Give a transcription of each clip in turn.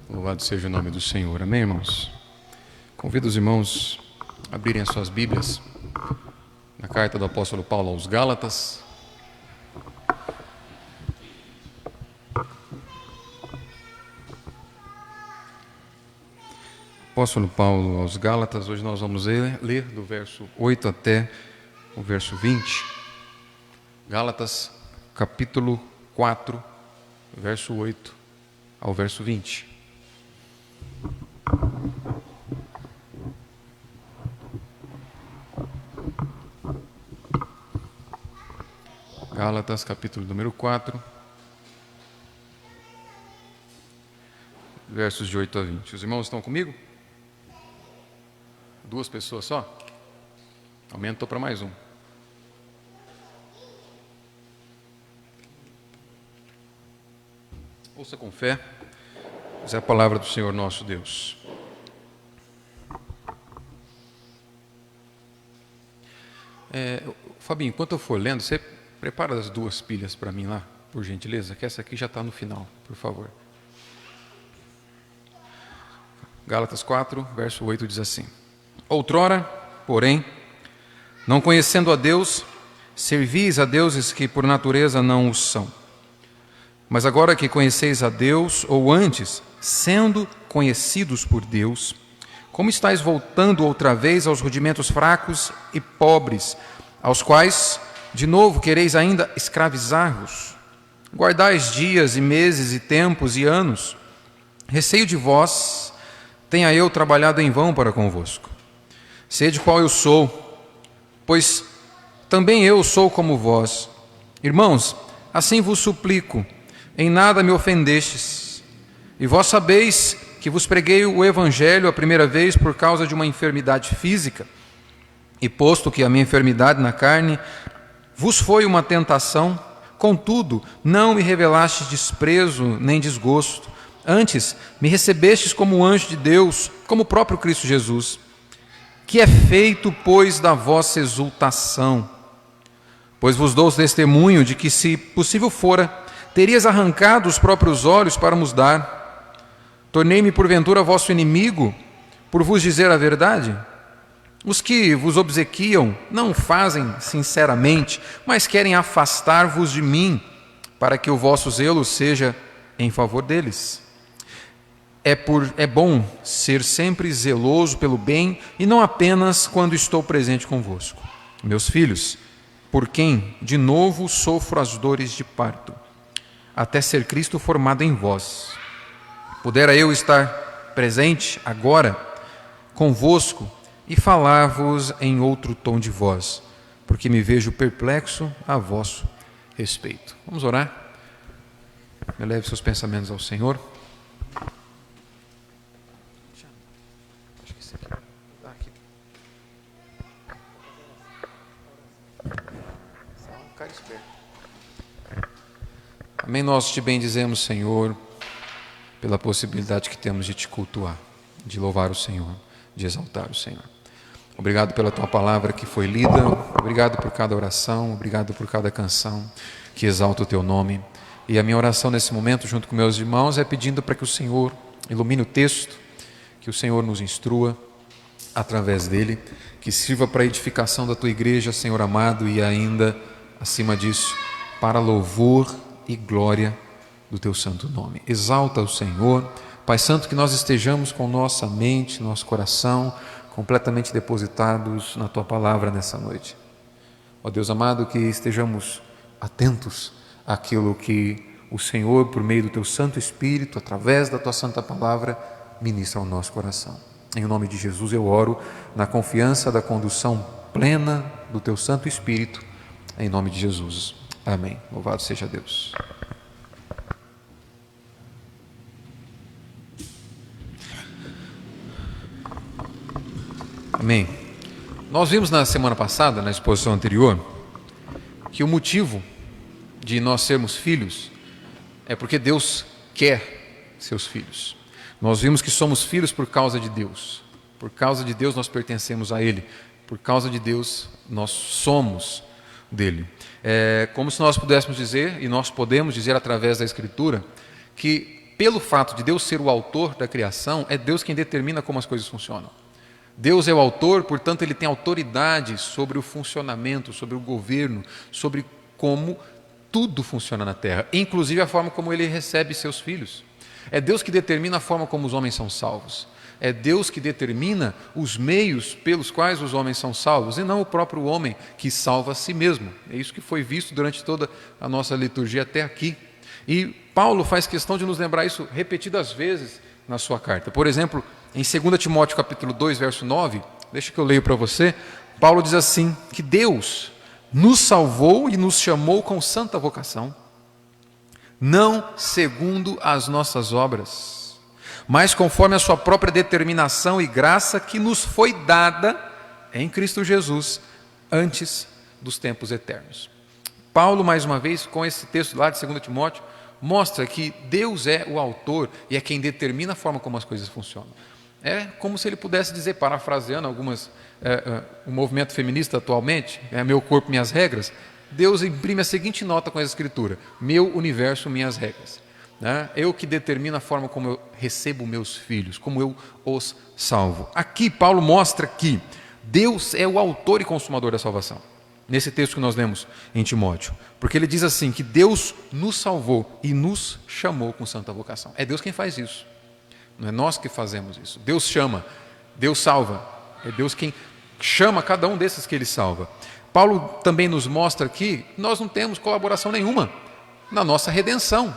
Louvado seja o nome do Senhor. Amém, irmãos? Convido os irmãos a abrirem as suas Bíblias na carta do apóstolo Paulo aos Gálatas. Apóstolo Paulo aos Gálatas, hoje nós vamos ler do verso 8 até o verso 20. Gálatas, capítulo 4, verso 8 ao verso 20. Gálatas, capítulo número 4, versos de 8 a 20. Os irmãos estão comigo? 2 pessoas só? Aumentou para mais um. Ouça com fé, essa é a palavra do Senhor nosso Deus. Fabinho, enquanto eu for lendo, você prepara as 2 pilhas para mim lá, por gentileza, que essa aqui já está no final, por favor. Gálatas 4, verso 8 diz assim: Outrora, porém, não conhecendo a Deus, servis a deuses que por natureza não o são. Mas agora que conheceis a Deus, ou antes, sendo conhecidos por Deus, como estáis voltando outra vez aos rudimentos fracos e pobres, aos quais, de novo, quereis ainda escravizar-vos? Guardais dias e meses e tempos e anos. Receio de vós, tenha eu trabalhado em vão para convosco. Sede qual eu sou, pois também eu sou como vós. Irmãos, assim vos suplico, em nada me ofendestes. E vós sabeis que vos preguei o Evangelho a primeira vez por causa de uma enfermidade física. E posto que a minha enfermidade na carne vos foi uma tentação, contudo, não me revelastes desprezo nem desgosto. Antes, me recebestes como anjo de Deus, como o próprio Cristo Jesus. Que é feito, pois, da vossa exultação? Pois vos dou testemunho de que, se possível fora, terias arrancado os próprios olhos para nos dar. Tornei-me, porventura, vosso inimigo, por vos dizer a verdade? Os que vos obsequiam não o fazem sinceramente, mas querem afastar-vos de mim, para que o vosso zelo seja em favor deles. É bom ser sempre zeloso pelo bem, e não apenas quando estou presente convosco. Meus filhos, por quem de novo sofro as dores de parto, até ser Cristo formado em vós. Pudera eu estar presente agora convosco e falar-vos em outro tom de voz, porque me vejo perplexo a vosso respeito. Vamos orar? Eleve seus pensamentos ao Senhor. Amém, nós te bendizemos, Senhor, pela possibilidade que temos de te cultuar, de louvar o Senhor, de exaltar o Senhor. Obrigado pela tua palavra que foi lida, obrigado por cada oração, obrigado por cada canção que exalta o teu nome. E a minha oração nesse momento, junto com meus irmãos, é pedindo para que o Senhor ilumine o texto, que o Senhor nos instrua através dele, que sirva para a edificação da tua igreja, Senhor amado, e ainda, acima disso, para louvor e glória do teu santo nome. Exalta o Senhor. Pai Santo, que nós estejamos com nossa mente, nosso coração completamente depositados na tua palavra nessa noite. Ó Deus amado, que estejamos atentos àquilo que o Senhor, por meio do teu Santo Espírito, através da tua santa palavra, ministra ao nosso coração. Em nome de Jesus eu oro na confiança da condução plena do teu Santo Espírito, em nome de Jesus. Amém. Louvado seja Deus. Amém. Nós vimos na semana passada, na exposição anterior, que o motivo de nós sermos filhos é porque Deus quer seus filhos. Nós vimos que somos filhos por causa de Deus. Por causa de Deus nós pertencemos a Ele. Por causa de Deus nós somos dele. É como se nós pudéssemos dizer, e nós podemos dizer através da Escritura, que pelo fato de Deus ser o autor da criação, é Deus quem determina como as coisas funcionam. Deus é o autor, portanto, Ele tem autoridade sobre o funcionamento, sobre o governo, sobre como tudo funciona na terra, inclusive a forma como Ele recebe seus filhos. É Deus que determina a forma como os homens são salvos. É Deus que determina os meios pelos quais os homens são salvos, e não o próprio homem que salva a si mesmo. É isso que foi visto durante toda a nossa liturgia até aqui. E Paulo faz questão de nos lembrar isso repetidas vezes na sua carta. Por exemplo, em 2 Timóteo capítulo 2, verso 9, deixa que eu leio para você, Paulo diz assim, que Deus nos salvou e nos chamou com santa vocação, não segundo as nossas obras, mas conforme a sua própria determinação e graça que nos foi dada em Cristo Jesus antes dos tempos eternos. Paulo, mais uma vez, com esse texto lá de 2 Timóteo, mostra que Deus é o autor e é quem determina a forma como as coisas funcionam. É como se ele pudesse dizer, parafraseando o movimento feminista atualmente, meu corpo, minhas regras, Deus imprime a seguinte nota com a Escritura: meu universo, minhas regras. Eu que determino a forma como eu recebo meus filhos, como eu os salvo. Aqui Paulo mostra que Deus é o autor e consumador da salvação, nesse texto que nós lemos em Timóteo, porque ele diz assim, que Deus nos salvou e nos chamou com santa vocação. É Deus quem faz isso, não é nós que fazemos isso. Deus chama, Deus salva, é Deus quem chama cada um desses que Ele salva. Paulo também nos mostra que nós não temos colaboração nenhuma na nossa redenção.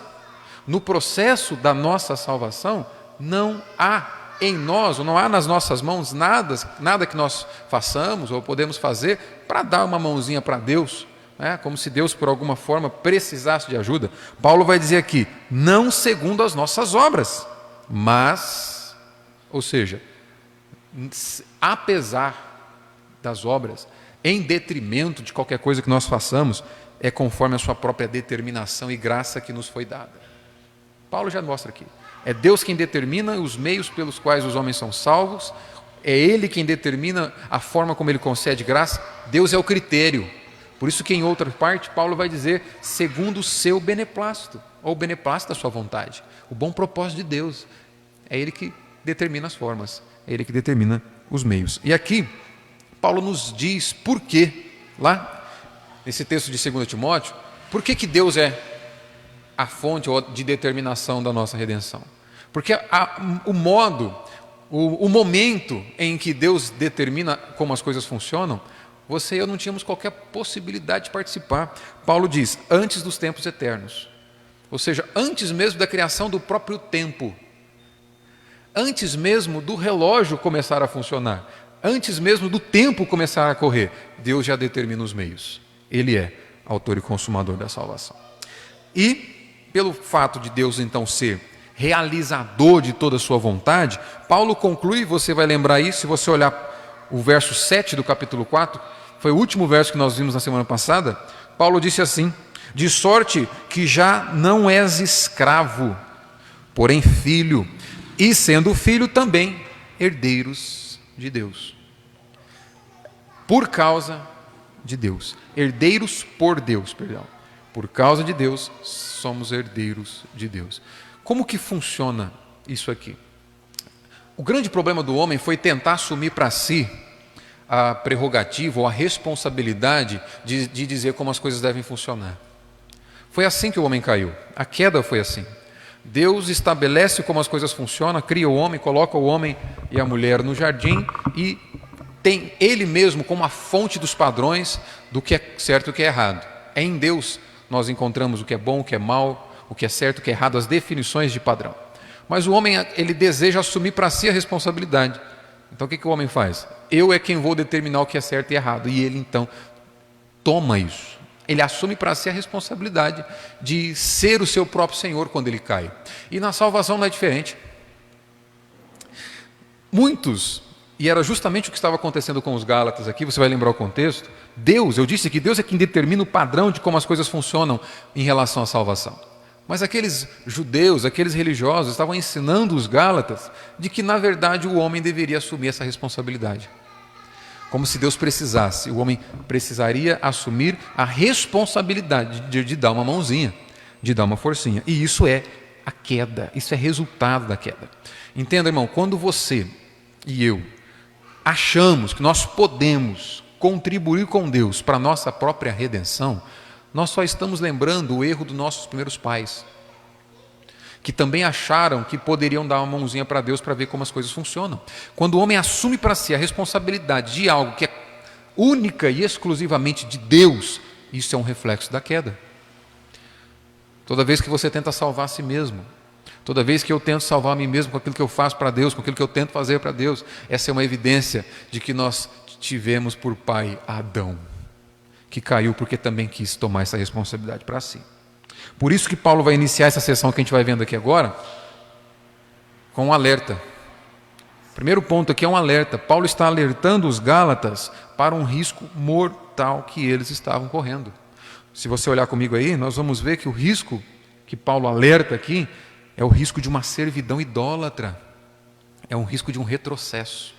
No processo da nossa salvação, não há em nós, ou não há nas nossas mãos nada que nós façamos ou podemos fazer para dar uma mãozinha para Deus, como se Deus por alguma forma precisasse de ajuda. Paulo vai dizer aqui, não segundo as nossas obras, mas, ou seja, apesar das obras, em detrimento de qualquer coisa que nós façamos, é conforme a sua própria determinação e graça que nos foi dada. Paulo já mostra aqui, é Deus quem determina os meios pelos quais os homens são salvos, é Ele quem determina a forma como Ele concede graça, Deus é o critério. Por isso que em outra parte Paulo vai dizer, segundo o seu beneplácito, ou o beneplácito da sua vontade, o bom propósito de Deus. É Ele que determina as formas, é Ele que determina os meios. E aqui, Paulo nos diz por quê, lá nesse texto de 2 Timóteo, por que Deus é a fonte de determinação da nossa redenção. Porque o modo, o momento em que Deus determina como as coisas funcionam, você e eu não tínhamos qualquer possibilidade de participar. Paulo diz, antes dos tempos eternos. Ou seja, antes mesmo da criação do próprio tempo. Antes mesmo do relógio começar a funcionar. Antes mesmo do tempo começar a correr. Deus já determina os meios. Ele é autor e consumador da salvação. E pelo fato de Deus então ser realizador de toda a sua vontade, Paulo conclui, você vai lembrar isso, se você olhar o verso 7 do capítulo 4, foi o último verso que nós vimos na semana passada, Paulo disse assim, de sorte que já não és escravo, porém filho, e sendo filho também herdeiros de Deus. Por causa de Deus, herdeiros por Deus, perdão. Por causa de Deus, somos herdeiros de Deus. Como que funciona isso aqui? O grande problema do homem foi tentar assumir para si a prerrogativa ou a responsabilidade de dizer como as coisas devem funcionar. Foi assim que o homem caiu. A queda foi assim. Deus estabelece como as coisas funcionam, cria o homem, coloca o homem e a mulher no jardim e tem Ele mesmo como a fonte dos padrões do que é certo e o que é errado. É em Deus nós encontramos o que é bom, o que é mal, o que é certo, o que é errado, as definições de padrão. Mas o homem, ele deseja assumir para si a responsabilidade. Então o que o homem faz? Eu é quem vou determinar o que é certo e errado. E ele então toma isso. Ele assume para si a responsabilidade de ser o seu próprio Senhor quando ele cai. E na salvação não é diferente. Muitos, e era justamente o que estava acontecendo com os Gálatas aqui, você vai lembrar o contexto, Deus, eu disse que Deus é quem determina o padrão de como as coisas funcionam em relação à salvação. Mas aqueles judeus, aqueles religiosos, estavam ensinando os Gálatas de que, na verdade, o homem deveria assumir essa responsabilidade. Como se Deus precisasse, o homem precisaria assumir a responsabilidade de dar uma mãozinha, de dar uma forcinha. E isso é a queda, isso é resultado da queda. Entenda, irmão, quando você e eu achamos que nós podemos contribuir com Deus para a nossa própria redenção, nós só estamos lembrando o erro dos nossos primeiros pais, que também acharam que poderiam dar uma mãozinha para Deus para ver como as coisas funcionam. Quando o homem assume para si a responsabilidade de algo que é única e exclusivamente de Deus, isso é um reflexo da queda. Toda vez que você tenta salvar a si mesmo, toda vez que eu tento salvar a mim mesmo com aquilo que eu faço para Deus, com aquilo que eu tento fazer para Deus, essa é uma evidência de que nós tivemos por pai Adão, que caiu porque também quis tomar essa responsabilidade para si. Por isso que Paulo vai iniciar essa sessão que a gente vai vendo aqui agora, com um alerta. Primeiro ponto aqui é um alerta. Paulo está alertando os Gálatas para um risco mortal que eles estavam correndo. Se você olhar comigo aí, nós vamos ver que o risco que Paulo alerta aqui é o risco de uma servidão idólatra, é um risco de um retrocesso.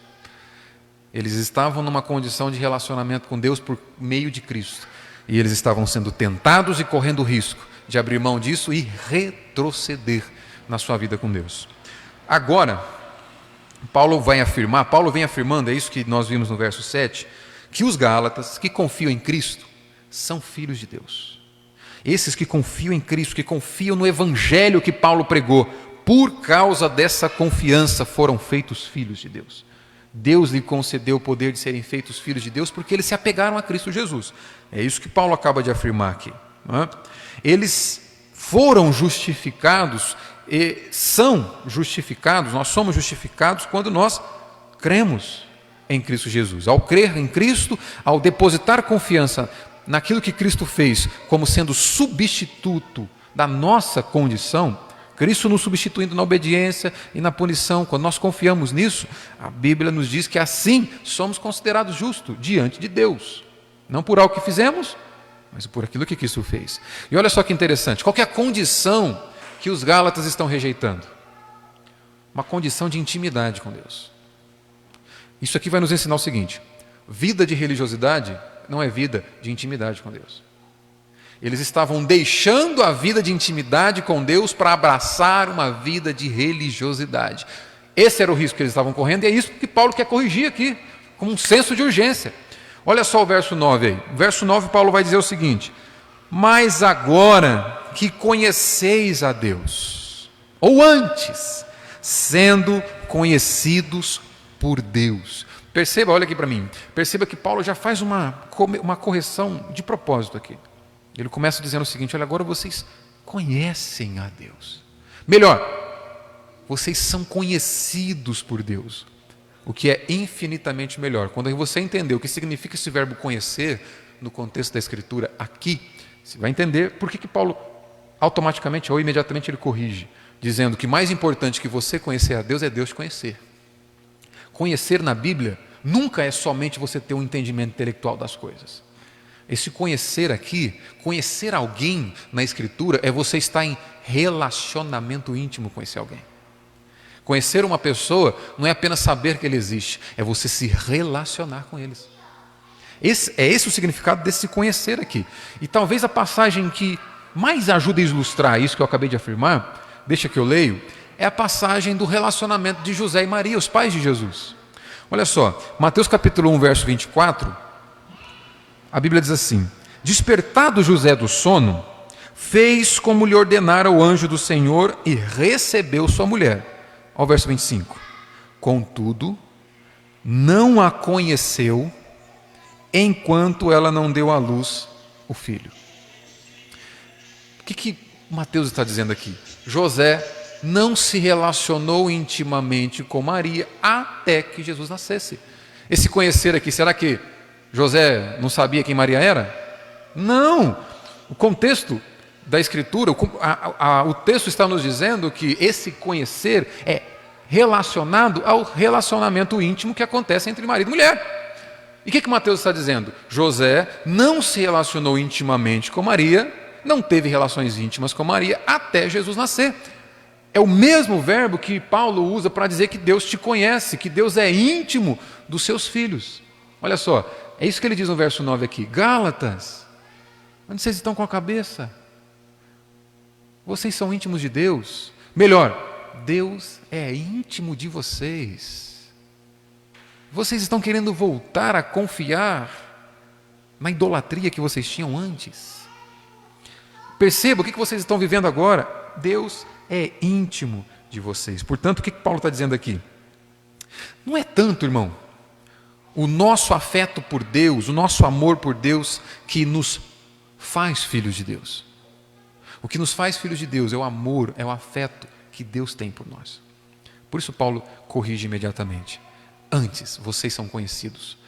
Eles estavam numa condição de relacionamento com Deus por meio de Cristo, e eles estavam sendo tentados e correndo o risco de abrir mão disso e retroceder na sua vida com Deus. Agora, Paulo vem afirmando, é isso que nós vimos no verso 7, que os Gálatas que confiam em Cristo são filhos de Deus. Esses que confiam em Cristo, que confiam no Evangelho que Paulo pregou, por causa dessa confiança foram feitos filhos de Deus. Deus lhe concedeu o poder de serem feitos filhos de Deus porque eles se apegaram a Cristo Jesus. É isso que Paulo acaba de afirmar aqui. Não é? Eles foram justificados e são justificados, nós somos justificados quando nós cremos em Cristo Jesus. Ao crer em Cristo, ao depositar confiança naquilo que Cristo fez como sendo substituto da nossa condição, Cristo nos substituindo na obediência e na punição, quando nós confiamos nisso, a Bíblia nos diz que assim somos considerados justos diante de Deus, não por algo que fizemos, mas por aquilo que Cristo fez. E olha só que interessante, qual que é a condição que os Gálatas estão rejeitando? Uma condição de intimidade com Deus. Isso aqui vai nos ensinar o seguinte: vida de religiosidade não é vida de intimidade com Deus. Eles estavam deixando a vida de intimidade com Deus para abraçar uma vida de religiosidade. Esse era o risco que eles estavam correndo, e é isso que Paulo quer corrigir aqui, com um senso de urgência. Olha só o verso 9 aí. O verso 9, Paulo vai dizer o seguinte: mas agora que conheceis a Deus, ou antes, sendo conhecidos por Deus. Perceba, olha aqui para mim, perceba que Paulo já faz uma correção de propósito aqui. Ele começa dizendo o seguinte: olha, agora vocês conhecem a Deus. Melhor, vocês são conhecidos por Deus, o que é infinitamente melhor. Quando você entender o que significa esse verbo conhecer, no contexto da Escritura aqui, você vai entender por que Paulo automaticamente ou imediatamente ele corrige, dizendo que mais importante que você conhecer a Deus é Deus te conhecer. Conhecer na Bíblia nunca é somente você ter um entendimento intelectual das coisas. Esse conhecer aqui, conhecer alguém na Escritura, é você estar em relacionamento íntimo com esse alguém. Conhecer uma pessoa não é apenas saber que ele existe, é você se relacionar com eles. Esse o significado desse conhecer aqui. E talvez a passagem que mais ajuda a ilustrar isso que eu acabei de afirmar, deixa que eu leio, é a passagem do relacionamento de José e Maria, os pais de Jesus. Olha só, Mateus capítulo 1, verso 24, a Bíblia diz assim: despertado José do sono, fez como lhe ordenara o anjo do Senhor e recebeu sua mulher. Olha o verso 25. Contudo, não a conheceu enquanto ela não deu à luz o filho. O que Mateus está dizendo aqui? José não se relacionou intimamente com Maria até que Jesus nascesse. Esse conhecer aqui, será que José não sabia quem Maria era? Não! O contexto da Escritura, o texto está nos dizendo que esse conhecer é relacionado ao relacionamento íntimo que acontece entre marido e mulher. E o que Mateus está dizendo? José não se relacionou intimamente com Maria, não teve relações íntimas com Maria até Jesus nascer. É o mesmo verbo que Paulo usa para dizer que Deus te conhece, que Deus é íntimo dos seus filhos. Olha só, é isso que ele diz no verso 9 aqui: Gálatas, onde vocês estão com a cabeça? Vocês são íntimos de Deus, Melhor, Deus é íntimo de vocês. Vocês estão querendo voltar a confiar na idolatria que vocês tinham antes. Perceba o que vocês estão vivendo agora. Deus é íntimo de vocês. Portanto, o que Paulo está dizendo aqui? Não é tanto, irmão, o nosso afeto por Deus, o nosso amor por Deus que nos faz filhos de Deus. O que nos faz filhos de Deus é o amor, é o afeto que Deus tem por nós. Por isso Paulo corrige imediatamente. Antes, vocês são conhecidos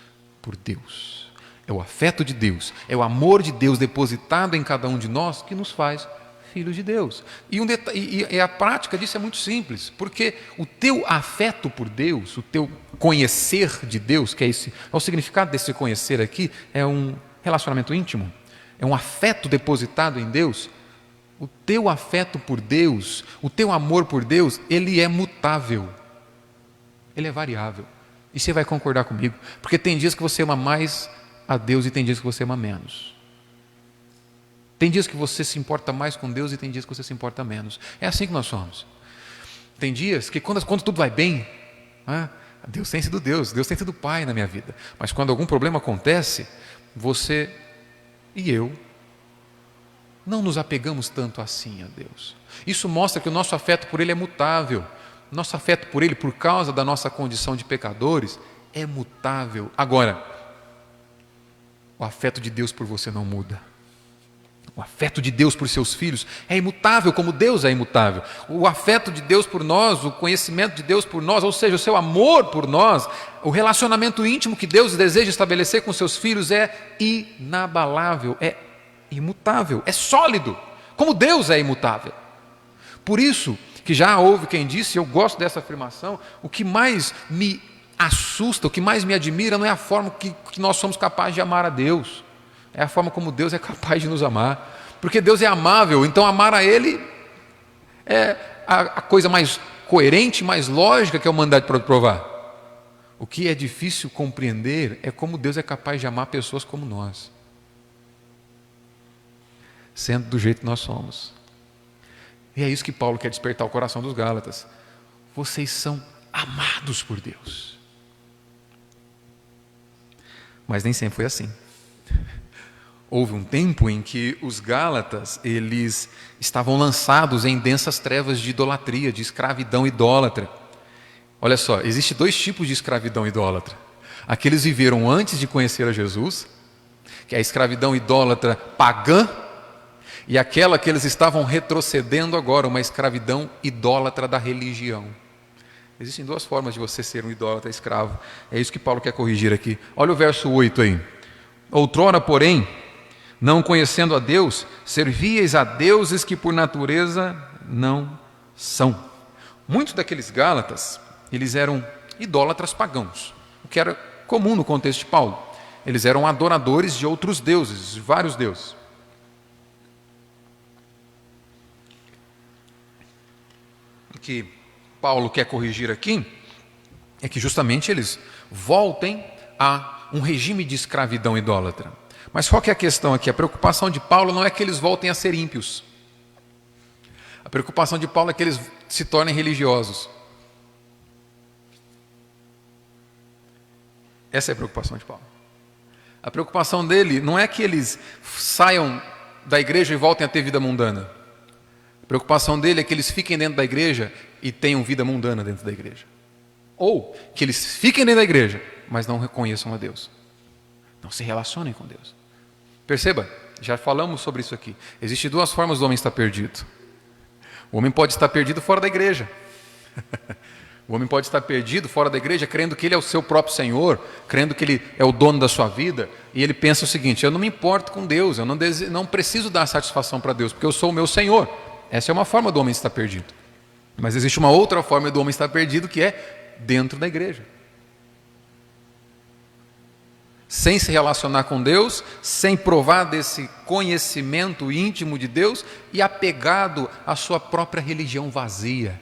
por Deus. É o afeto de Deus, é o amor de Deus depositado em cada um de nós que nos faz filhos de Deus. E a prática disso é muito simples, porque o teu afeto por Deus, o teu conhecer de Deus, que é o significado desse conhecer aqui, é um relacionamento íntimo, é um afeto depositado em Deus. O teu afeto por Deus, o teu amor por Deus, ele é mutável, ele é variável. E você vai concordar comigo, porque tem dias que você ama mais a Deus e tem dias que você ama menos. Tem dias que você se importa mais com Deus e tem dias que você se importa menos. É assim que nós somos. Tem dias que quando tudo vai bem, Deus tem sido Deus tem sido Pai na minha vida. Mas quando algum problema acontece, você e eu não nos apegamos tanto assim a Deus. Isso mostra que o nosso afeto por Ele é mutável. Nosso afeto por Ele, por causa da nossa condição de pecadores, é mutável. Agora, o afeto de Deus por você não muda. O afeto de Deus por seus filhos é imutável, como Deus é imutável. O afeto de Deus por nós, o conhecimento de Deus por nós, ou seja, o seu amor por nós, o relacionamento íntimo que Deus deseja estabelecer com seus filhos é inabalável, é imutável, é sólido, como Deus é imutável. Por isso que já houve quem disse, eu gosto dessa afirmação, o que mais me assusta, o que mais me admira não é a forma que nós somos capazes de amar a Deus, é a forma como Deus é capaz de nos amar, porque Deus é amável, então amar a Ele é a coisa mais coerente, mais lógica que a humanidade pode provar. O que é difícil compreender é como Deus é capaz de amar pessoas como nós, sendo do jeito que nós somos. E é isso que Paulo quer despertar o coração dos Gálatas. Vocês são amados por Deus. Mas nem sempre foi assim. Houve um tempo em que os Gálatas, eles estavam lançados em densas trevas de idolatria, de escravidão idólatra. Olha só, existem dois tipos de escravidão idólatra. Aqueles viveram antes de conhecer a Jesus, que é a escravidão idólatra pagã, e aquela que eles estavam retrocedendo agora, uma escravidão idólatra da religião. Existem duas formas de você ser um idólatra escravo. É isso que Paulo quer corrigir aqui. Olha o verso 8 aí. Outrora, porém, não conhecendo a Deus, servíeis a deuses que por natureza não são. Muitos daqueles Gálatas, eles eram idólatras pagãos, o que era comum no contexto de Paulo. Eles eram adoradores de outros deuses, de vários deuses. O que Paulo quer corrigir aqui é que justamente eles voltem a um regime de escravidão idólatra. Mas qual que é a questão aqui? A preocupação de Paulo não é que eles voltem a ser ímpios. A preocupação de Paulo é que eles se tornem religiosos. Essa é a preocupação de Paulo. A preocupação dele não é que eles saiam da igreja e voltem a ter vida mundana. A preocupação dele é que eles fiquem dentro da igreja e tenham vida mundana dentro da igreja. Ou que eles fiquem dentro da igreja, mas não reconheçam a Deus. Não se relacionem com Deus. Perceba, já falamos sobre isso aqui. Existem duas formas do homem estar perdido. O homem pode estar perdido fora da igreja. O homem pode estar perdido fora da igreja, crendo que ele é o seu próprio Senhor, crendo que ele é o dono da sua vida, e ele pensa o seguinte: eu não me importo com Deus, eu não preciso dar satisfação para Deus, porque eu sou o meu Senhor. Essa é uma forma do homem estar perdido. Mas existe uma outra forma do homem estar perdido, que é dentro da igreja. Sem se relacionar com Deus, sem provar desse conhecimento íntimo de Deus e apegado à sua própria religião vazia,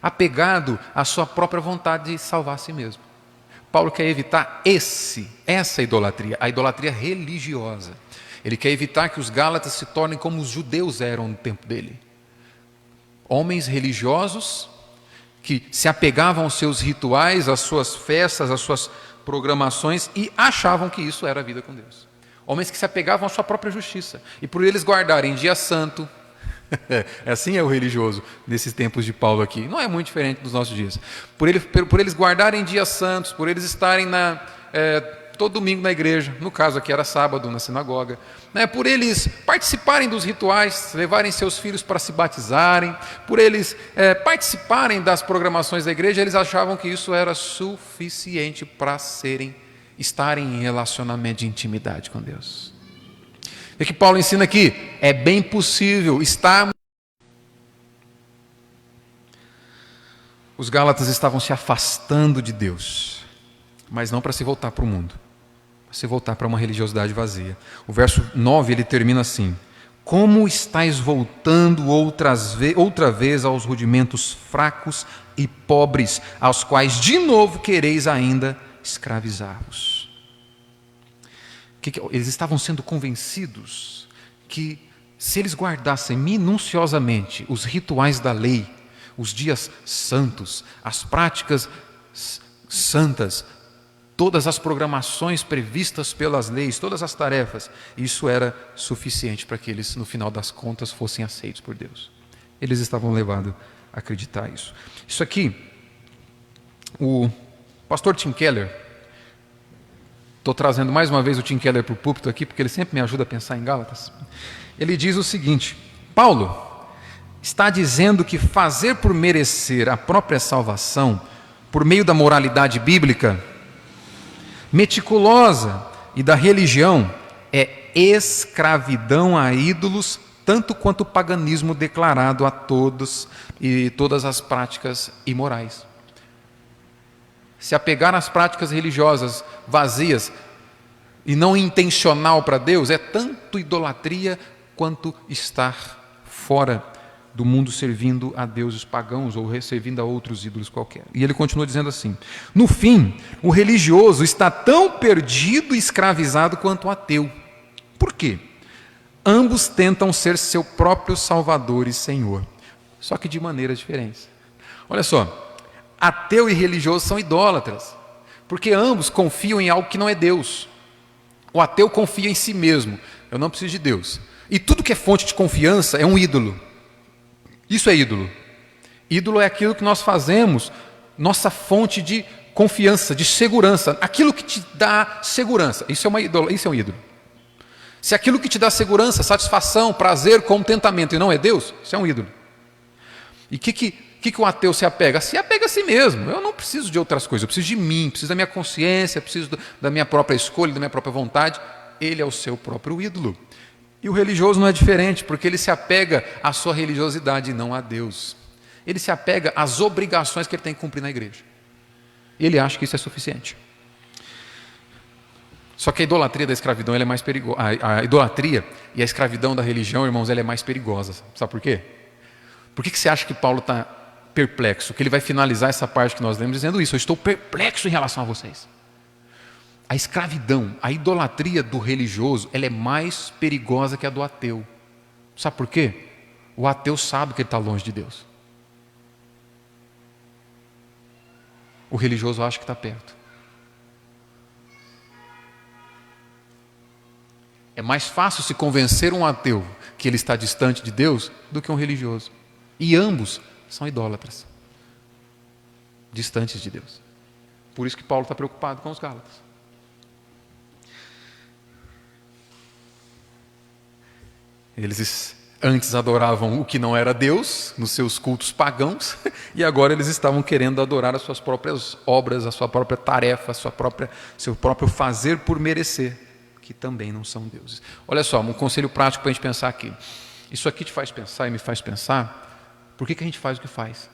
apegado à sua própria vontade de salvar a si mesmo. Paulo quer evitar essa idolatria, a idolatria religiosa. Ele quer evitar que os Gálatas se tornem como os judeus eram no tempo dele. Homens religiosos que se apegavam aos seus rituais, às suas festas, às suas programações e achavam que isso era a vida com Deus. Homens que se apegavam à sua própria justiça. E por eles guardarem dia santo, assim é o religioso nesses tempos de Paulo aqui. Não é muito diferente dos nossos dias. Por eles guardarem dias santos, por eles estarem todo domingo na igreja, no caso aqui era sábado na sinagoga, por eles participarem dos rituais, levarem seus filhos para se batizarem, por eles participarem das programações da igreja, eles achavam que isso era suficiente para estarem em relacionamento de intimidade com Deus. O que Paulo ensina aqui? É bem possível estar... Os Gálatas estavam se afastando de Deus, mas não para se voltar para o mundo, para se voltar para uma religiosidade vazia. O verso 9 ele termina assim: como estáis voltando outra vez aos rudimentos fracos e pobres, aos quais de novo quereis ainda escravizar-vos. Eles estavam sendo convencidos que se eles guardassem minuciosamente os rituais da lei, os dias santos, as práticas santas, todas as programações previstas pelas leis, todas as tarefas, isso era suficiente para que eles, no final das contas, fossem aceitos por Deus. Eles estavam levados a acreditar isso. Isso aqui, o pastor Tim Keller, estou trazendo mais uma vez o Tim Keller para o púlpito aqui, porque ele sempre me ajuda a pensar em Gálatas. Ele diz o seguinte: Paulo está dizendo que fazer por merecer a própria salvação, por meio da moralidade bíblica, meticulosa e da religião, é escravidão a ídolos, tanto quanto o paganismo declarado a todos e todas as práticas imorais. Se apegar às práticas religiosas vazias e não intencional para Deus é tanto idolatria quanto estar fora do mundo servindo a deuses pagãos ou servindo a outros ídolos qualquer. E ele continua dizendo assim: no fim, o religioso está tão perdido e escravizado quanto o ateu. Por quê? Ambos tentam ser seu próprio Salvador e Senhor, só que de maneiras diferentes. Olha só, ateu e religioso são idólatras, porque ambos confiam em algo que não é Deus. O ateu confia em si mesmo: eu não preciso de Deus. E tudo que é fonte de confiança é um ídolo. Isso é ídolo. Ídolo é aquilo que nós fazemos, nossa fonte de confiança, de segurança, aquilo que te dá segurança. Isso é um ídolo. Se aquilo que te dá segurança, satisfação, prazer, contentamento e não é Deus, isso é um ídolo. E o que o ateu se apega? Se apega a si mesmo. Eu não preciso de outras coisas, eu preciso de mim, preciso da minha consciência, preciso da minha própria escolha, da minha própria vontade. Ele é o seu próprio ídolo. E o religioso não é diferente, porque ele se apega à sua religiosidade e não a Deus. Ele se apega às obrigações que ele tem que cumprir na igreja. E ele acha que isso é suficiente. Só que a idolatria da escravidão ela é mais perigosa. A idolatria e a escravidão da religião, irmãos, ela é mais perigosa. Sabe por quê? Por que você acha que Paulo está perplexo? Que ele vai finalizar essa parte que nós lemos dizendo isso: eu estou perplexo em relação a vocês. A escravidão, a idolatria do religioso, ela é mais perigosa que a do ateu. Sabe por quê? O ateu sabe que ele está longe de Deus. O religioso acha que está perto. É mais fácil se convencer um ateu que ele está distante de Deus do que um religioso. E ambos são idólatras, distantes de Deus. Por isso que Paulo está preocupado com os Gálatas. Eles antes adoravam o que não era Deus, nos seus cultos pagãos, e agora eles estavam querendo adorar as suas próprias obras, a sua própria tarefa, seu próprio fazer por merecer, que também não são deuses. Olha só, um conselho prático para a gente pensar aqui. Isso aqui te faz pensar e me faz pensar, por que a gente faz o que faz?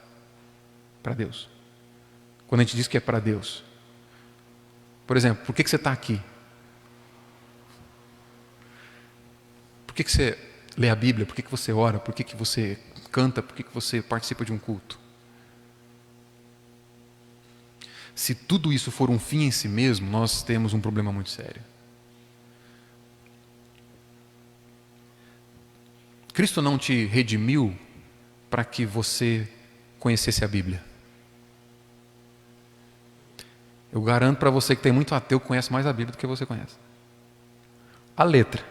Para Deus. Quando a gente diz que é para Deus. Por exemplo, por que você está aqui? Por que você lê a Bíblia? Por que você ora? Por que você canta? Por que você participa de um culto? Se tudo isso for um fim em si mesmo, nós temos um problema muito sério. Cristo não te redimiu para que você conhecesse a Bíblia. Eu garanto para você que tem muito ateu que conhece mais a Bíblia do que você conhece. A letra.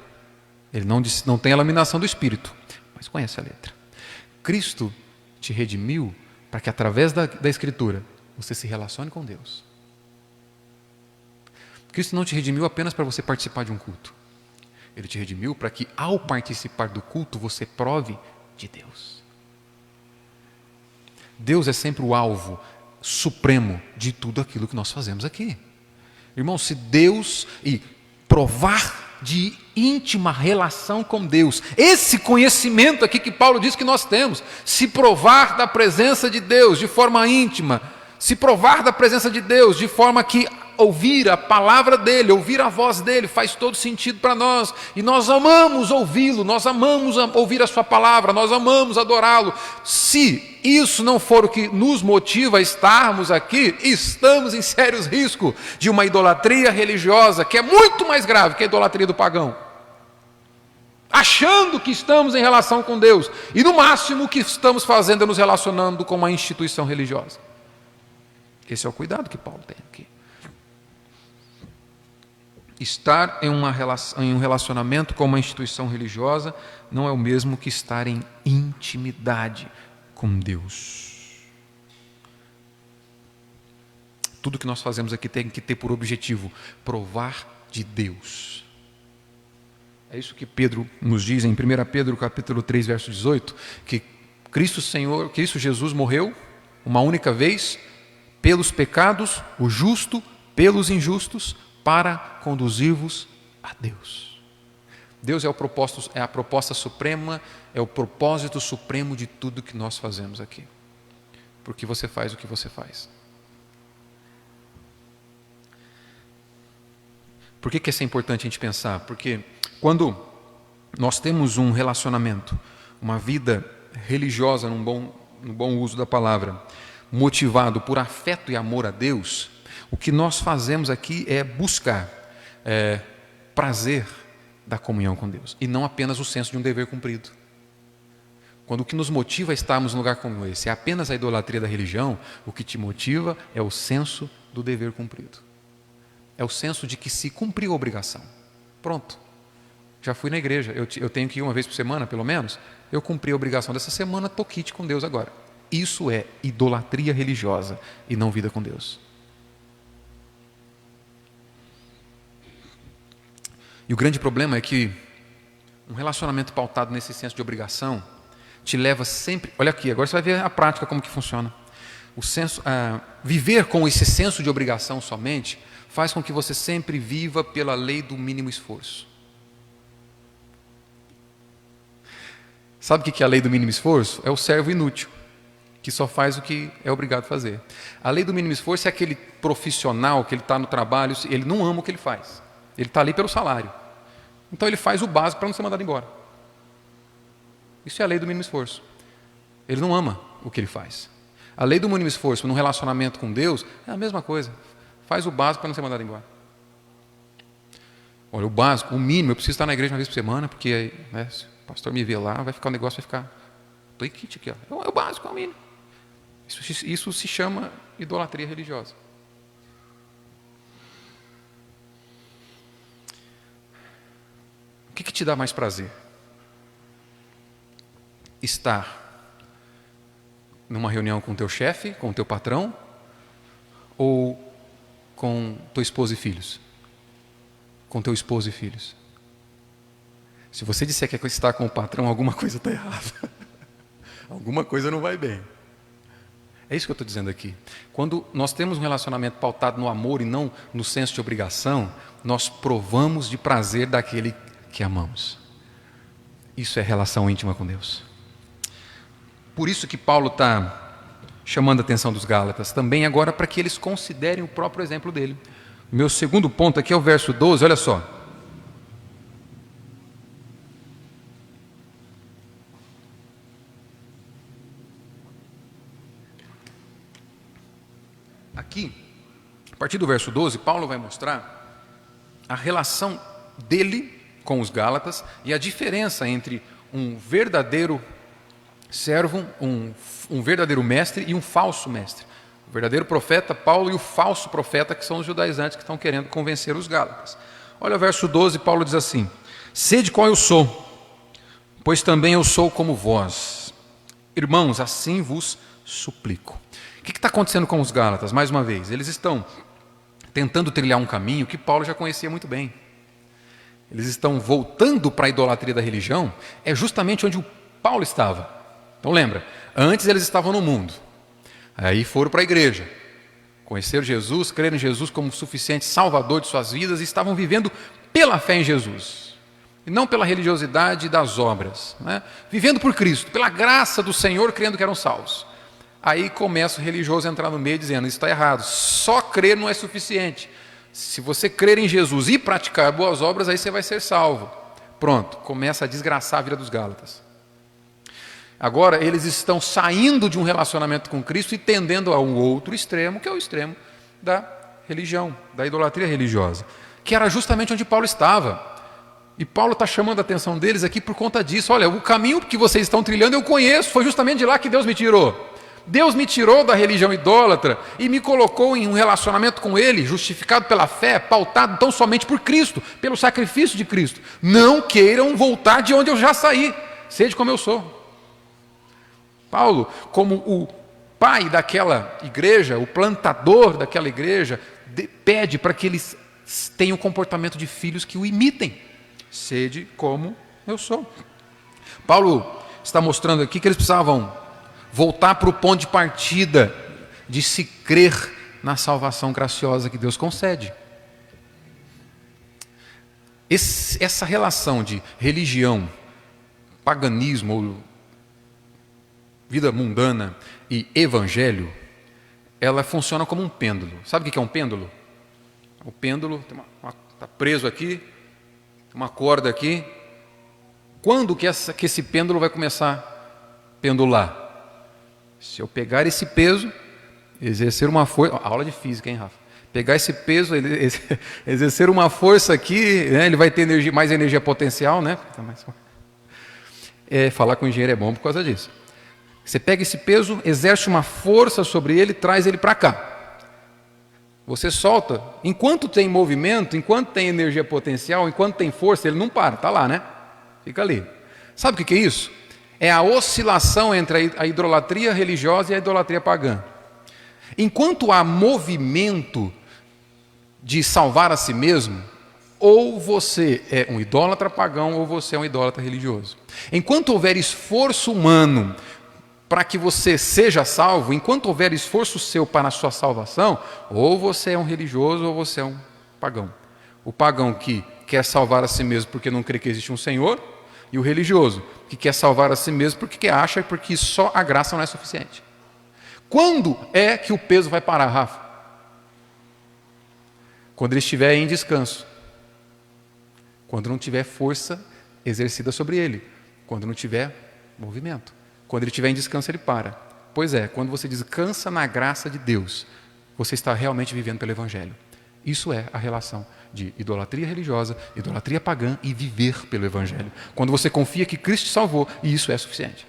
Ele não tem a iluminação do Espírito, mas conhece a letra. Cristo te redimiu para que através da Escritura você se relacione com Deus. Cristo não te redimiu apenas para você participar de um culto. Ele te redimiu para que ao participar do culto você prove de Deus. Deus é sempre o alvo supremo de tudo aquilo que nós fazemos aqui. Irmão, se Deus e provar de íntima relação com Deus, esse conhecimento aqui que Paulo diz que nós temos, se provar da presença de Deus de forma íntima, se provar da presença de Deus de forma que ouvir a palavra dele, ouvir a voz dele faz todo sentido para nós, e nós amamos ouvi-lo, nós amamos ouvir a sua palavra, nós amamos adorá-lo. Se isso não for o que nos motiva a estarmos aqui, estamos em sérios riscos de uma idolatria religiosa que é muito mais grave que a idolatria do pagão, achando que estamos em relação com Deus, e no máximo o que estamos fazendo é nos relacionando com uma instituição religiosa. Esse é o cuidado que Paulo tem aqui. Estar em um relacionamento com uma instituição religiosa não é o mesmo que estar em intimidade com Deus. Tudo que nós fazemos aqui tem que ter por objetivo provar de Deus. É isso que Pedro nos diz em 1 Pedro capítulo 3, verso 18, que Cristo Jesus morreu uma única vez pelos pecados, o justo pelos injustos, para conduzir-vos a Deus. Deus é a proposta suprema, é o propósito supremo de tudo que nós fazemos aqui. Porque você faz o que você faz. Por que isso é importante a gente pensar? Porque quando nós temos um relacionamento, uma vida religiosa, no bom uso da palavra, motivado por afeto e amor a Deus, o que nós fazemos aqui é buscar prazer da comunhão com Deus, e não apenas o senso de um dever cumprido. Quando o que nos motiva a estarmos num lugar como esse é apenas a idolatria da religião, o que te motiva é o senso do dever cumprido. É o senso de que se cumpriu a obrigação. Pronto. Já fui na igreja, eu tenho que ir uma vez por semana, pelo menos. Eu cumpri a obrigação dessa semana, estou quite com Deus agora. Isso é idolatria religiosa e não vida com Deus. E o grande problema é que um relacionamento pautado nesse senso de obrigação te leva sempre... Olha aqui, agora você vai ver a prática como que funciona. Viver com esse senso de obrigação somente faz com que você sempre viva pela lei do mínimo esforço. Sabe o que é a lei do mínimo esforço? É o servo inútil, que só faz o que é obrigado a fazer. A lei do mínimo esforço é aquele profissional que ele está no trabalho, ele não ama o que ele faz. Ele está ali pelo salário. Então ele faz o básico para não ser mandado embora. Isso é a lei do mínimo esforço. Ele não ama o que ele faz. A lei do mínimo esforço num relacionamento com Deus é a mesma coisa. Faz o básico para não ser mandado embora. Olha, o básico, o mínimo, eu preciso estar na igreja uma vez por semana, porque se o pastor me ver lá, vai ficar um negócio, vai ficar... Estou em kit aqui, ó. É o básico, é o mínimo. Isso se chama idolatria religiosa. O que te dá mais prazer? Estar numa reunião com o teu chefe, com o teu patrão, ou com tua esposa e filhos? Com teu esposo e filhos. Se você disser que é estar com o patrão, alguma coisa está errada. Alguma coisa não vai bem. É isso que eu estou dizendo aqui. Quando nós temos um relacionamento pautado no amor e não no senso de obrigação, nós provamos de prazer daquele que amamos. Isso é relação íntima com Deus. Por isso que Paulo está chamando a atenção dos Gálatas, também agora para que eles considerem o próprio exemplo dele. O meu segundo ponto aqui é o verso 12, olha só. Aqui, a partir do verso 12, Paulo vai mostrar a relação dele com os Gálatas e a diferença entre um verdadeiro servam um verdadeiro mestre e um falso mestre. O verdadeiro profeta, Paulo, e o falso profeta, que são os judaizantes que estão querendo convencer os gálatas. Olha o verso 12, Paulo diz assim: sede qual eu sou, pois também eu sou como vós. Irmãos, assim vos suplico. O que está acontecendo com os gálatas? Mais uma vez, eles estão tentando trilhar um caminho que Paulo já conhecia muito bem. Eles estão voltando para a idolatria da religião, é justamente onde o Paulo estava. Então lembra, antes eles estavam no mundo, aí foram para a igreja, conheceram Jesus, creram em Jesus como suficiente salvador de suas vidas e estavam vivendo pela fé em Jesus, e não pela religiosidade das obras, né? Vivendo por Cristo, pela graça do Senhor, crendo que eram salvos. Aí começa o religioso a entrar no meio dizendo: isso está errado, só crer não é suficiente. Se você crer em Jesus e praticar boas obras, aí você vai ser salvo. Pronto, começa a desgraçar a vida dos gálatas. Agora eles estão saindo de um relacionamento com Cristo e tendendo a um outro extremo, que é o extremo da religião, da idolatria religiosa, que era justamente onde Paulo estava. E Paulo está chamando a atenção deles aqui por conta disso. Olha, o caminho que vocês estão trilhando eu conheço, foi justamente de lá que Deus me tirou. Deus me tirou da religião idólatra e me colocou em um relacionamento com Ele, justificado pela fé, pautado tão somente por Cristo, pelo sacrifício de Cristo. Não queiram voltar de onde eu já saí, sede como eu sou. Paulo, como o pai daquela igreja, o plantador daquela igreja, pede para que eles tenham o comportamento de filhos que o imitem. Sede como eu sou. Paulo está mostrando aqui que eles precisavam voltar para o ponto de partida de se crer na salvação graciosa que Deus concede. Essa relação de religião, paganismo, ou vida mundana e evangelho, ela funciona como um pêndulo. Sabe o que é um pêndulo? O pêndulo está preso aqui, tem uma corda aqui. Quando que esse pêndulo vai começar a pendular? Se eu pegar esse peso, exercer uma força... Aula de física, hein, Rafa? Pegar esse peso, exercer uma força aqui, né, ele vai ter mais energia potencial, né? Falar com o engenheiro é bom por causa disso. Você pega esse peso, exerce uma força sobre ele, traz ele para cá. Você solta, enquanto tem movimento, enquanto tem energia potencial, enquanto tem força, ele não para, está lá, né? Fica ali. Sabe o que é isso? É a oscilação entre a idolatria religiosa e a idolatria pagã. Enquanto há movimento de salvar a si mesmo, ou você é um idólatra pagão, ou você é um idólatra religioso. Enquanto houver esforço humano para que você seja salvo, enquanto houver esforço seu para a sua salvação, ou você é um religioso, ou você é um pagão. O pagão que quer salvar a si mesmo porque não crê que existe um Senhor, e o religioso, que quer salvar a si mesmo porque acha porque só a graça não é suficiente. Quando é que o peso vai parar, Rafa? Quando ele estiver em descanso. Quando não tiver força exercida sobre ele. Quando não tiver movimento. Quando ele estiver em descanso, ele para. Pois é, quando você descansa na graça de Deus, você está realmente vivendo pelo Evangelho. Isso é a relação de idolatria religiosa, idolatria pagã e viver pelo Evangelho. Quando você confia que Cristo te salvou, e isso é suficiente.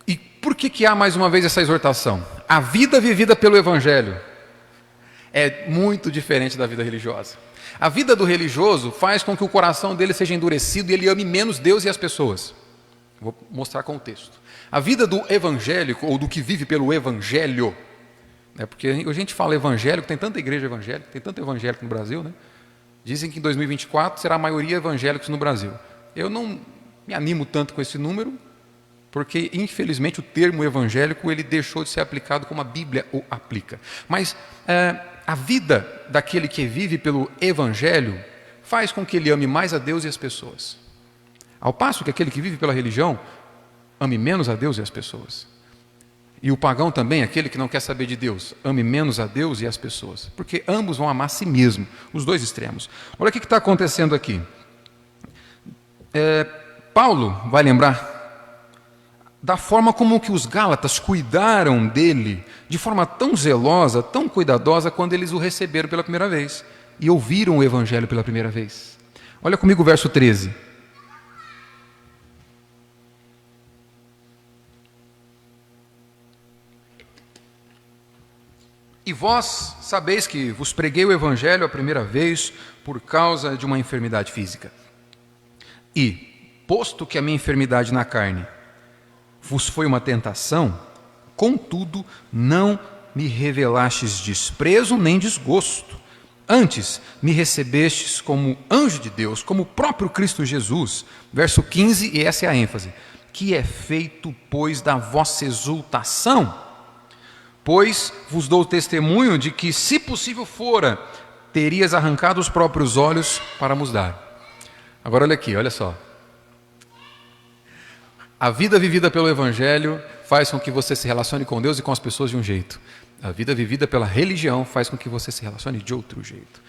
E por que há mais uma vez essa exortação? A vida vivida pelo Evangelho é muito diferente da vida religiosa. A vida do religioso faz com que o coração dele seja endurecido e ele ame menos Deus e as pessoas. Vou mostrar com o texto. A vida do evangélico, ou do que vive pelo Evangelho, porque a gente fala evangélico, tem tanta igreja evangélica, tem tanto evangélico no Brasil, né? Dizem que em 2024 será a maioria evangélicos no Brasil. Eu não me animo tanto com esse número, porque infelizmente o termo evangélico ele deixou de ser aplicado como a Bíblia o aplica. Mas a vida daquele que vive pelo Evangelho faz com que ele ame mais a Deus e as pessoas. Ao passo que aquele que vive pela religião ame menos a Deus e as pessoas. E o pagão também, aquele que não quer saber de Deus, ame menos a Deus e as pessoas. Porque ambos vão amar a si mesmo, os dois extremos. Olha o que está acontecendo aqui. Paulo vai lembrar da forma como que os gálatas cuidaram dele, de forma tão zelosa, tão cuidadosa, quando eles o receberam pela primeira vez. E ouviram o Evangelho pela primeira vez. Olha comigo o verso 13. E vós sabeis que vos preguei o evangelho a primeira vez por causa de uma enfermidade física. E, posto que a minha enfermidade na carne vos foi uma tentação, contudo não me revelastes desprezo nem desgosto. Antes me recebestes como anjo de Deus, como o próprio Cristo Jesus. Verso 15, e essa é a ênfase. Que é feito, pois, da vossa exultação? Pois vos dou testemunho de que, se possível fora, terias arrancado os próprios olhos para nos dar. Agora olha aqui, olha só. A vida vivida pelo Evangelho faz com que você se relacione com Deus e com as pessoas de um jeito. A vida vivida pela religião faz com que você se relacione de outro jeito.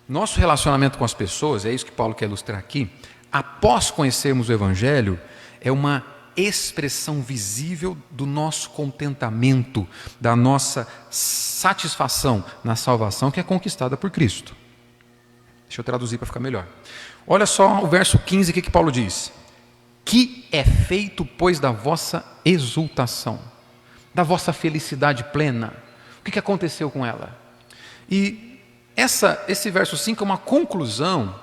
Nosso relacionamento com as pessoas, é isso que Paulo quer ilustrar aqui, após conhecermos o Evangelho, é uma expressão visível do nosso contentamento, da nossa satisfação na salvação que é conquistada por Cristo. Deixa eu traduzir para ficar melhor. Olha só o verso 15, o que Paulo diz? Que é feito, pois, da vossa exultação, da vossa felicidade plena. O que aconteceu com ela? E esse verso 5 é uma conclusão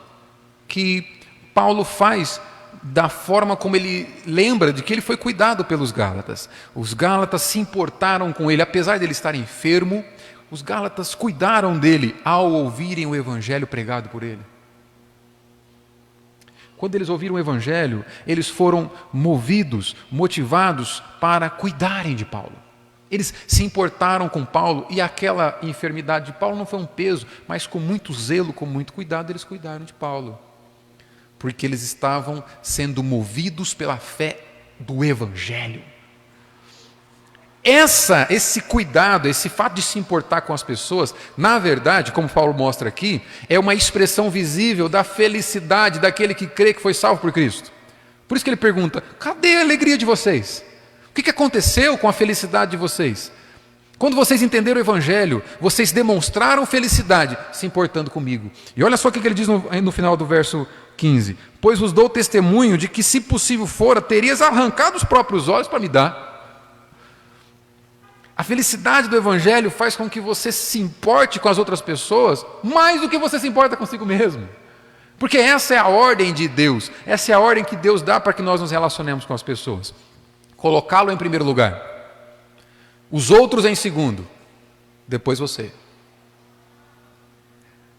que Paulo faz da forma como ele lembra de que ele foi cuidado pelos Gálatas. Os Gálatas se importaram com ele, apesar de ele estar enfermo, os Gálatas cuidaram dele ao ouvirem o evangelho pregado por ele. Quando eles ouviram o evangelho, eles foram movidos, motivados para cuidarem de Paulo. Eles se importaram com Paulo e aquela enfermidade de Paulo não foi um peso, mas com muito zelo, com muito cuidado, eles cuidaram de Paulo. Porque eles estavam sendo movidos pela fé do evangelho. Esse cuidado, esse fato de se importar com as pessoas, na verdade, como Paulo mostra aqui, é uma expressão visível da felicidade daquele que crê que foi salvo por Cristo. Por isso que ele pergunta, cadê a alegria de vocês? O que aconteceu com a felicidade de vocês? Quando vocês entenderam o evangelho, vocês demonstraram felicidade se importando comigo. E olha só o que ele diz no final do verso 15. Pois vos dou testemunho de que, se possível fora, terias arrancado os próprios olhos para me dar. A felicidade do evangelho faz com que você se importe com as outras pessoas mais do que você se importa consigo mesmo. Porque essa é a ordem de Deus, essa é a ordem que Deus dá para que nós nos relacionemos com as pessoas. Colocá-lo em primeiro lugar, os outros em segundo, depois você.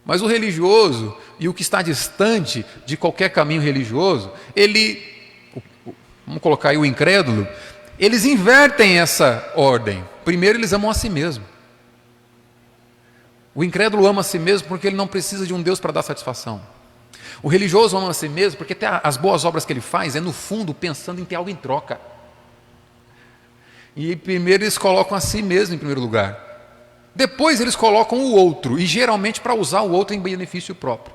Mas o religioso e o que está distante de qualquer caminho religioso, vamos colocar aí o incrédulo, eles invertem essa ordem. Primeiro eles amam a si mesmo. O incrédulo ama a si mesmo porque ele não precisa de um Deus para dar satisfação. O religioso ama a si mesmo porque até as boas obras que ele faz é no fundo pensando em ter algo em troca. E primeiro eles colocam a si mesmo em primeiro lugar. Depois eles colocam o outro, e geralmente para usar o outro em benefício próprio.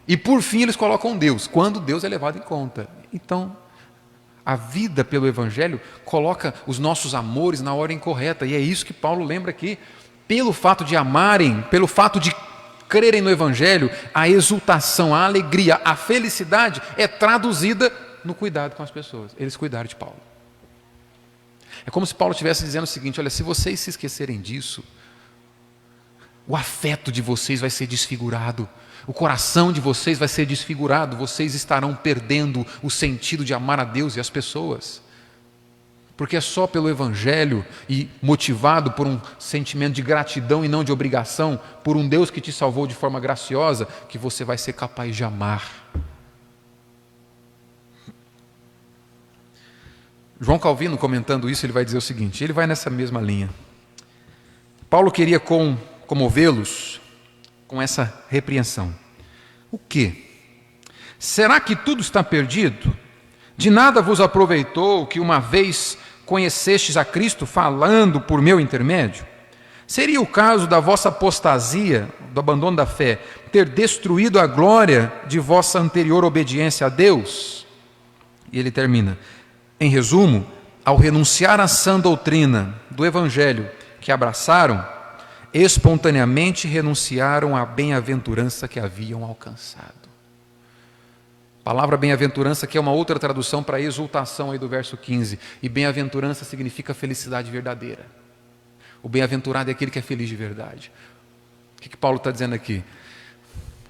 E por fim eles colocam Deus, quando Deus é levado em conta. Então, a vida pelo Evangelho coloca os nossos amores na ordem correta, e é isso que Paulo lembra aqui. Pelo fato de amarem, pelo fato de crerem no Evangelho, a exultação, a alegria, a felicidade é traduzida no cuidado com as pessoas. Eles cuidaram de Paulo. É como se Paulo estivesse dizendo o seguinte: olha, se vocês se esquecerem disso, o afeto de vocês vai ser desfigurado, o coração de vocês vai ser desfigurado, vocês estarão perdendo o sentido de amar a Deus e as pessoas. Porque é só pelo Evangelho e motivado por um sentimento de gratidão e não de obrigação, por um Deus que te salvou de forma graciosa, que você vai ser capaz de amar. João Calvino, comentando isso, ele vai dizer o seguinte, ele vai nessa mesma linha. Paulo queria comovê-los com essa repreensão. O quê? Será que tudo está perdido? De nada vos aproveitou que uma vez conhecestes a Cristo falando por meu intermédio? Seria o caso da vossa apostasia, do abandono da fé, ter destruído a glória de vossa anterior obediência a Deus? E ele termina: em resumo, ao renunciar à sã doutrina do Evangelho que abraçaram, espontaneamente renunciaram à bem-aventurança que haviam alcançado. A palavra bem-aventurança que é uma outra tradução para exultação aí do verso 15. E bem-aventurança significa felicidade verdadeira. O bem-aventurado é aquele que é feliz de verdade. O que Paulo está dizendo aqui?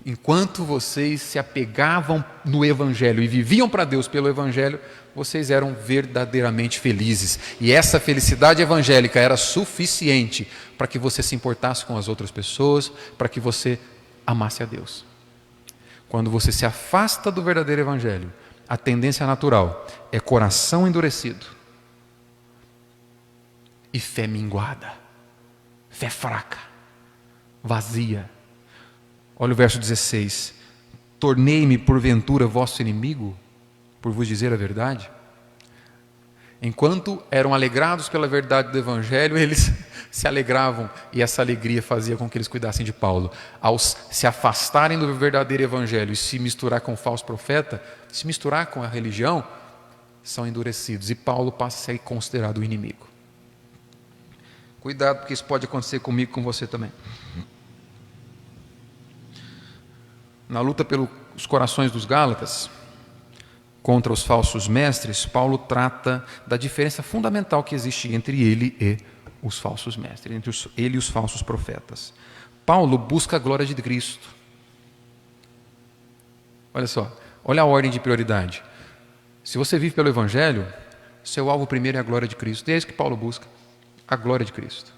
Enquanto vocês se apegavam no Evangelho e viviam para Deus pelo Evangelho, vocês eram verdadeiramente felizes. E essa felicidade evangélica era suficiente para que você se importasse com as outras pessoas, para que você amasse a Deus. Quando você se afasta do verdadeiro Evangelho, a tendência natural é coração endurecido e fé minguada, fé fraca, vazia. Olha o verso 16: tornei-me porventura vosso inimigo, por vos dizer a verdade? Enquanto eram alegrados pela verdade do Evangelho, eles se alegravam, e essa alegria fazia com que eles cuidassem de Paulo. Ao se afastarem do verdadeiro Evangelho e se misturar com o falso profeta, se misturar com a religião, são endurecidos, e Paulo passa a ser considerado o inimigo. Cuidado, porque isso pode acontecer comigo e com você também. Na luta pelos corações dos Gálatas contra os falsos mestres, Paulo trata da diferença fundamental que existe entre ele e os falsos mestres, entre ele e os falsos profetas. Paulo busca a glória de Cristo. Olha só, olha a ordem de prioridade. Se você vive pelo Evangelho, seu alvo primeiro é a glória de Cristo. E é isso que Paulo busca, a glória de Cristo.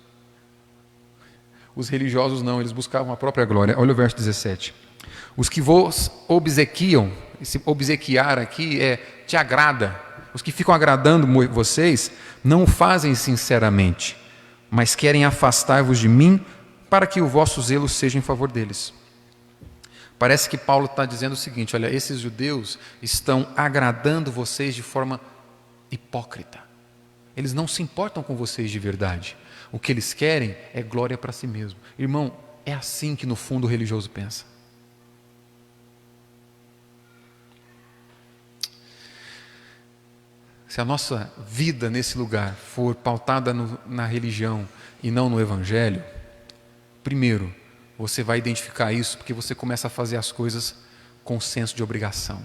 Os religiosos não, eles buscavam a própria glória. Olha o verso 17. Os que vos obsequiam, esse obsequiar aqui é te agrada. Os que ficam agradando vocês não o fazem sinceramente, mas querem afastar-vos de mim para que o vosso zelo seja em favor deles. Parece que Paulo está dizendo o seguinte: olha, esses judeus estão agradando vocês de forma hipócrita. Eles não se importam com vocês de verdade. O que eles querem é glória para si mesmo. Irmão, é assim que no fundo o religioso pensa. Se a nossa vida nesse lugar for pautada na religião e não no Evangelho, primeiro, você vai identificar isso porque você começa a fazer as coisas com senso de obrigação.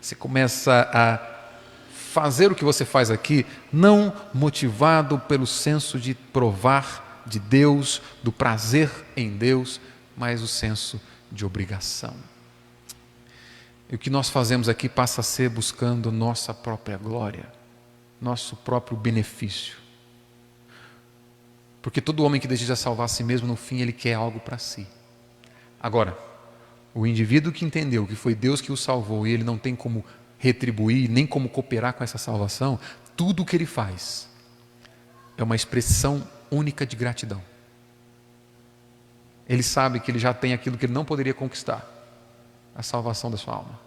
Você começa a fazer o que você faz aqui, não motivado pelo senso de provar de Deus, do prazer em Deus, mas o senso de obrigação. E o que nós fazemos aqui passa a ser buscando nossa própria glória, nosso próprio benefício. Porque todo homem que deseja salvar a si mesmo, no fim, ele quer algo para si. Agora, o indivíduo que entendeu que foi Deus que o salvou e ele não tem como retribuir, nem como cooperar com essa salvação, tudo o que ele faz é uma expressão única de gratidão. Ele sabe que ele já tem aquilo que ele não poderia conquistar, a salvação da sua alma.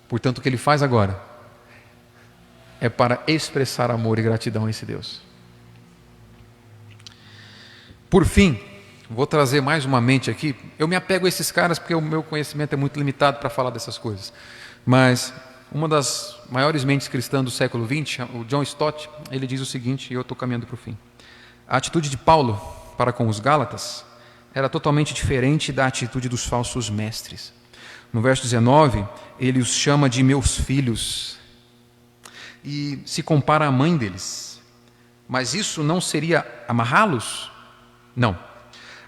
Portanto, o que ele faz agora é para expressar amor e gratidão a esse Deus. Por fim, vou trazer mais uma mente aqui. Eu me apego a esses caras porque o meu conhecimento é muito limitado para falar dessas coisas. Mas uma das maiores mentes cristãs do século XX, o John Stott, ele diz o seguinte, e eu estou caminhando para o fim. A atitude de Paulo para com os Gálatas era totalmente diferente da atitude dos falsos mestres. No verso 19, ele os chama de meus filhos e se compara à mãe deles. Mas isso não seria amarrá-los? Não.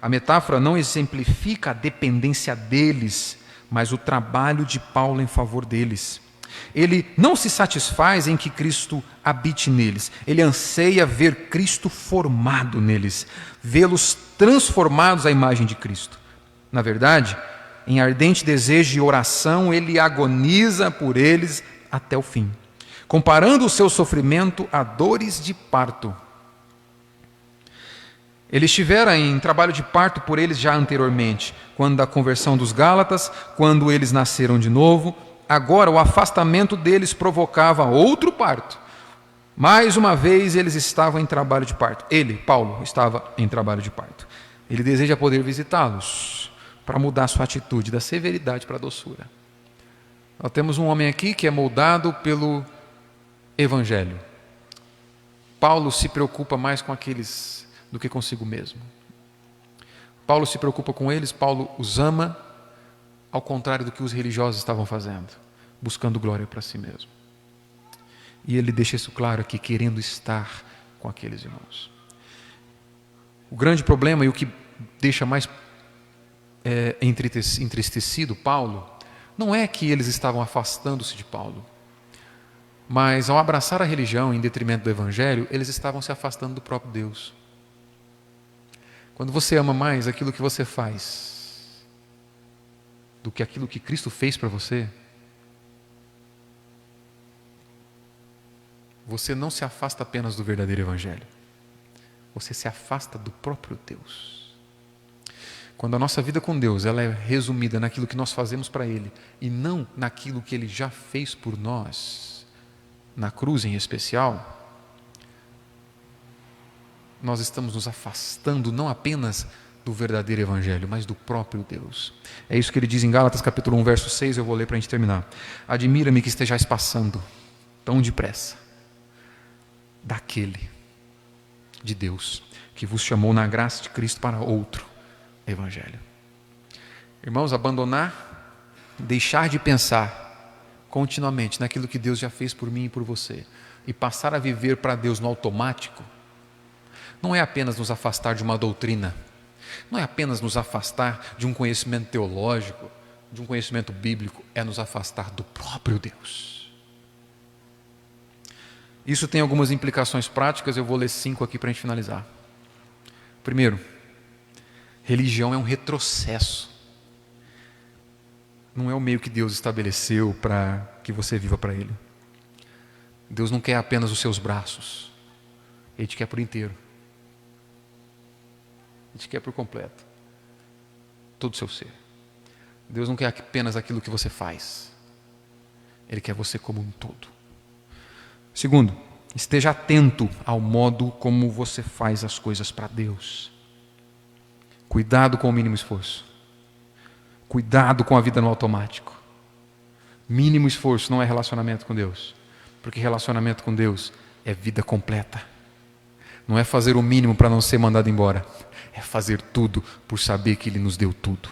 A metáfora não exemplifica a dependência deles, mas o trabalho de Paulo em favor deles. Ele não se satisfaz em que Cristo habite neles. Ele anseia ver Cristo formado neles, vê-los transformados à imagem de Cristo. Na verdade, em ardente desejo de oração, ele agoniza por eles até o fim, comparando o seu sofrimento a dores de parto. Ele estivera em trabalho de parto por eles já anteriormente, quando da conversão dos Gálatas, quando eles nasceram de novo. Agora o afastamento deles provocava outro parto. Mais uma vez eles estavam em trabalho de parto. Ele, Paulo, estava em trabalho de parto. Ele deseja poder visitá-los para mudar sua atitude da severidade para a doçura. Nós temos um homem aqui que é moldado pelo Evangelho. Paulo se preocupa mais com aqueles do que consigo mesmo. Paulo se preocupa com eles, Paulo os ama, ao contrário do que os religiosos estavam fazendo, buscando glória para si mesmo. E ele deixa isso claro aqui, querendo estar com aqueles irmãos. O grande problema e o que deixa mais entristecido Paulo, não é que eles estavam afastando-se de Paulo, mas ao abraçar a religião em detrimento do Evangelho, eles estavam se afastando do próprio Deus. Quando você ama mais aquilo que você faz do que aquilo que Cristo fez para você, você não se afasta apenas do verdadeiro Evangelho, você se afasta do próprio Deus. Quando a nossa vida com Deus ela é resumida naquilo que nós fazemos para Ele e não naquilo que Ele já fez por nós, na cruz em especial, nós estamos nos afastando não apenas do verdadeiro Evangelho, mas do próprio Deus. É isso que ele diz em Gálatas capítulo 1, verso 6, eu vou ler para a gente terminar. Admira-me que estejais passando tão depressa daquele de Deus que vos chamou na graça de Cristo para outro Evangelho. Irmãos, abandonar, deixar de pensar continuamente naquilo que Deus já fez por mim e por você e passar a viver para Deus no automático, não é apenas nos afastar de uma doutrina, não é apenas nos afastar de um conhecimento teológico, de um conhecimento bíblico, é nos afastar do próprio Deus. Isso tem algumas implicações práticas, eu vou ler 5 aqui para a gente finalizar. Primeiro, religião é um retrocesso. Não é o meio que Deus estabeleceu para que você viva para Ele. Deus não quer apenas os seus braços, Ele te quer por inteiro. Ele te quer por completo, todo o seu ser. Deus não quer apenas aquilo que você faz, Ele quer você como um todo. Segundo, esteja atento ao modo como você faz as coisas para Deus. Cuidado com o mínimo esforço. Cuidado com a vida no automático. Mínimo esforço não é relacionamento com Deus, porque relacionamento com Deus é vida completa. Não é fazer o mínimo para não ser mandado embora, é fazer tudo por saber que Ele nos deu tudo.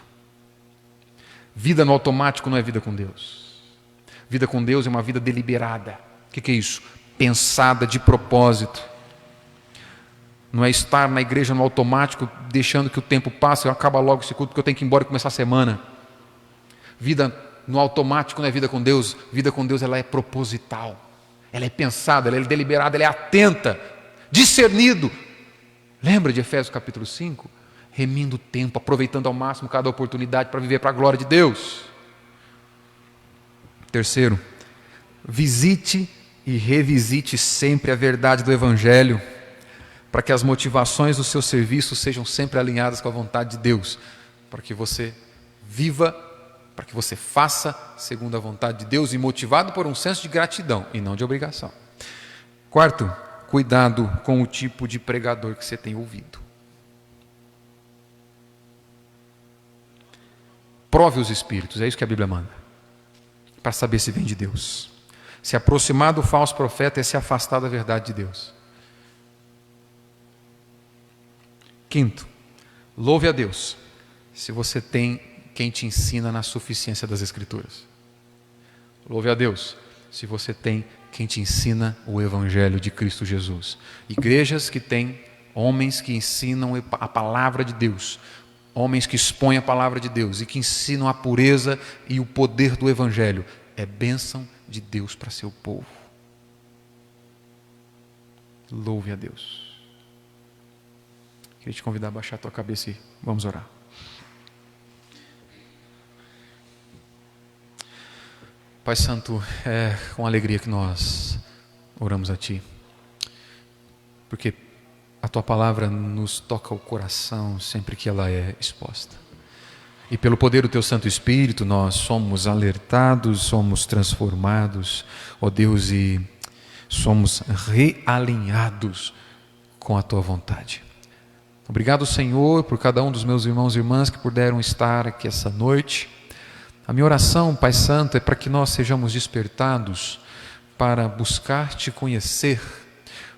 Vida no automático não é vida com Deus. Vida com Deus é uma vida deliberada. O que é isso? Pensada de propósito. Não é estar na igreja no automático, deixando que o tempo passe, acaba logo esse culto porque eu tenho que ir embora e começar a semana. Vida no automático não é vida com Deus. Vida com Deus ela é proposital. Ela é pensada, ela é deliberada, ela é atenta, discernido. Lembra de Efésios capítulo 5? Remindo o tempo, aproveitando ao máximo cada oportunidade para viver para a glória de Deus. Terceiro, visite e revisite sempre a verdade do Evangelho, para que as motivações do seu serviço sejam sempre alinhadas com a vontade de Deus, para que você viva, para que você faça segundo a vontade de Deus e motivado por um senso de gratidão e não de obrigação. Quarto, cuidado com o tipo de pregador que você tem ouvido. Prove os espíritos, é isso que a Bíblia manda, para saber se vem de Deus. Se aproximar do falso profeta é se afastar da verdade de Deus. Quinto, louve a Deus se você tem quem te ensina na suficiência das Escrituras. Louve a Deus se você tem quem te ensina o Evangelho de Cristo Jesus. Igrejas que têm homens que ensinam a palavra de Deus, homens que expõem a palavra de Deus e que ensinam a pureza e o poder do Evangelho, é bênção de Deus para seu povo. Louve a Deus. Queria te convidar a baixar a tua cabeça e vamos orar. Pai Santo, é com alegria que nós oramos a Ti, porque a Tua palavra nos toca o coração sempre que ela é exposta. E pelo poder do Teu Santo Espírito nós somos alertados, somos transformados, ó Deus, e somos realinhados com a Tua vontade. Obrigado, Senhor, por cada um dos meus irmãos e irmãs que puderam estar aqui essa noite. A minha oração, Pai Santo, é para que nós sejamos despertados para buscar Te conhecer,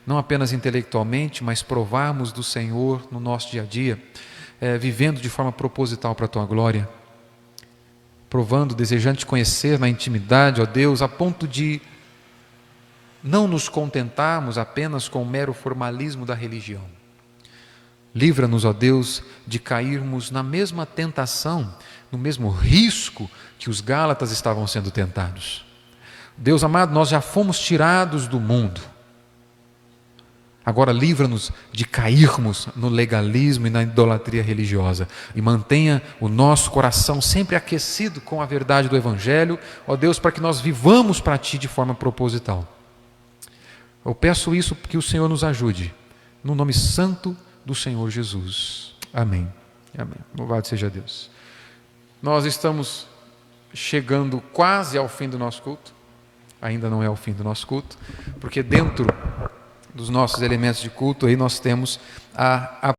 não apenas intelectualmente, mas provarmos do Senhor no nosso dia a dia, vivendo de forma proposital para a Tua glória, provando, desejando Te conhecer na intimidade, ó Deus, a ponto de não nos contentarmos apenas com o mero formalismo da religião. Livra-nos, ó Deus, de cairmos na mesma tentação, no mesmo risco que os Gálatas estavam sendo tentados. Deus amado, nós já fomos tirados do mundo. Agora livra-nos de cairmos no legalismo e na idolatria religiosa e mantenha o nosso coração sempre aquecido com a verdade do Evangelho, ó Deus, para que nós vivamos para Ti de forma proposital. Eu peço isso que o Senhor nos ajude, no nome santo do Senhor Jesus. Amém. Amém. Louvado seja Deus. Nós estamos chegando quase ao fim do nosso culto. Ainda não é o fim do nosso culto, porque dentro dos nossos elementos de culto aí nós temos a